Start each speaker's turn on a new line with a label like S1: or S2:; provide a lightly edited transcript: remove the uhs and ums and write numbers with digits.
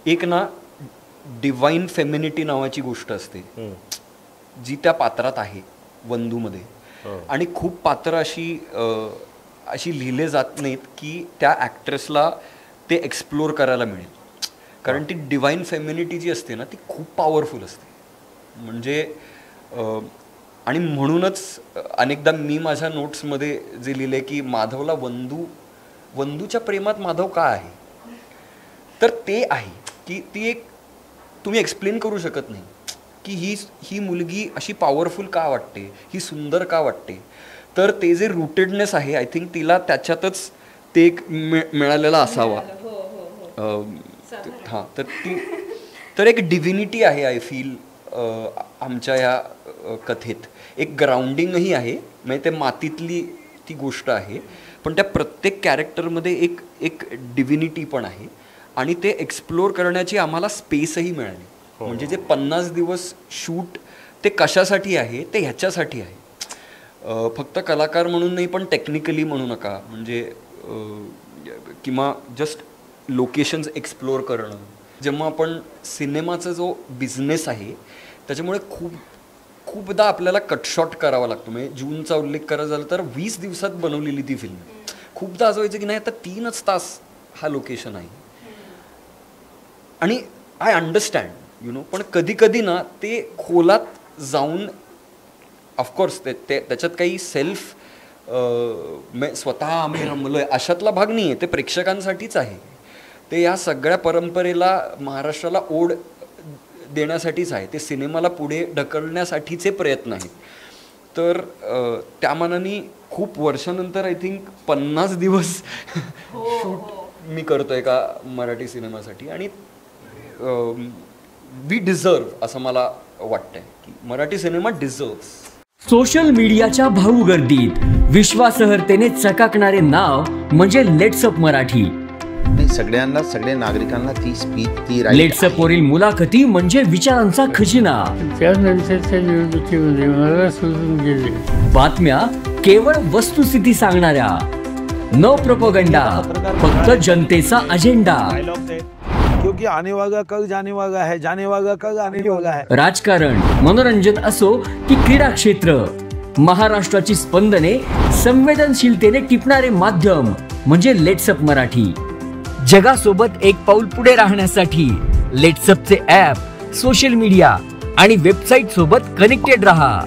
S1: एक ना divine femininity नावाची गोष्ट असते जी त्या पात्रात आहे वंदूमध्ये. आणि खूप पात्र अशी लिहिले जात नाहीत की त्या ॲक्ट्रेसला ते एक्सप्लोर करायला मिळेल. कारण ती डिवाइन फेमिनिटी जी असते ना ती खूप पॉवरफुल असते. म्हणजे आणि म्हणूनच अनेकदा मी माझ्या नोट्समध्ये जे लिहिले की माधवला वंदूच्या प्रेमात माधव का आहे, तर ते आहे की ती एक तुम्ही एक्सप्लेन करू शकत नाही की ही मुलगी अशी पॉवरफुल का वाटते, ही सुंदर का वाटते. तर ते जे रूटेडनेस आहे आय थिंक तिला त्याच्यातच ते एक मिळालेला असावा. हां, तर एक डिव्हिनिटी आहे आय फील आमच्या ह्या कथेत. एक ग्राउंडिंगही आहे, म्हणजे ते मातीतली ती गोष्ट आहे, पण त्या प्रत्येक कॅरेक्टरमध्ये एक डिव्हिनिटी पण आहे. आणि ते एक्सप्लोर करण्याची आम्हाला स्पेसही मिळाली. म्हणजे जे 50 दिवस शूट ते कशासाठी आहे, ते ह्याच्यासाठी आहे. फक्त कलाकार म्हणून नाही पण टेक्निकली म्हणू नका, म्हणजे किंवा जस्ट लोकेशन्स एक्सप्लोर करणं. जेव्हा आपण सिनेमाचा जो बिझनेस आहे त्याच्यामुळे खूपदा आपल्याला कटशॉट करावा लागतो. म्हणजे जूनचा उल्लेख करायचा झाला तर 20 दिवसात बनवलेली ती फिल्म. खूपदा असं व्हायचं की नाही आता 3च तास हा लोकेशन आहे. आणि आय अंडरस्टँड पण कधी कधी ना ते खोलात जाऊन ऑफकोर्स त्याच्यात काही सेल्फ स्वतः आम्ही रमलोय अशातला भाग नाही आहे. ते प्रेक्षकांसाठीच आहे. ते या सगळ्या परंपरेला महाराष्ट्राला ओढ देण्यासाठीच आहे. ते सिनेमाला पुढे ढकलण्यासाठीचे प्रयत्न आहेत. तर त्या मानाने खूप वर्षानंतर आय थिंक 50 दिवस शूट मी करतोय का मराठी सिनेमासाठी. आणि वी डिझर्व असं मला वाटतंय की मराठी सिनेमा डिझर्व्स.
S2: सोशल मीडियाच्या भाऊ गर्दीत विश्वासार्हतेने चकाकणारे नाव म्हणजे लेट्सअप मराठी.
S3: सगळ्या नागरिकांना ती स्पीच ती
S2: लेट्सअप वरील मुलाखती म्हणजे विचारांचा खजिना.
S4: त्यानंतरच्या निवडणुकीमध्ये मला सोडून गेले.
S2: बातम्या केवळ वस्तुस्थिती सांगणाऱ्या, न प्रोपगंडा, फक्त जनतेचा अजेंडा.
S5: क्योंकि आने वाला कल जाने वाला है, जाने वाला कल आने वाला है.
S2: राजकारण, मनोरंजन असो की क्रीडा क्षेत्र, महाराष्ट्राची स्पंदने संवेदनशीलतेने टिपणारे माध्यम म्हणजे लेट्सअप मराठी. जगासोबत एक पाऊल पुढे राहण्यासाठी लेट्सअपचे ॲप, सोशल मीडिया आणि वेबसाईट सोबत कनेक्टेड रहा.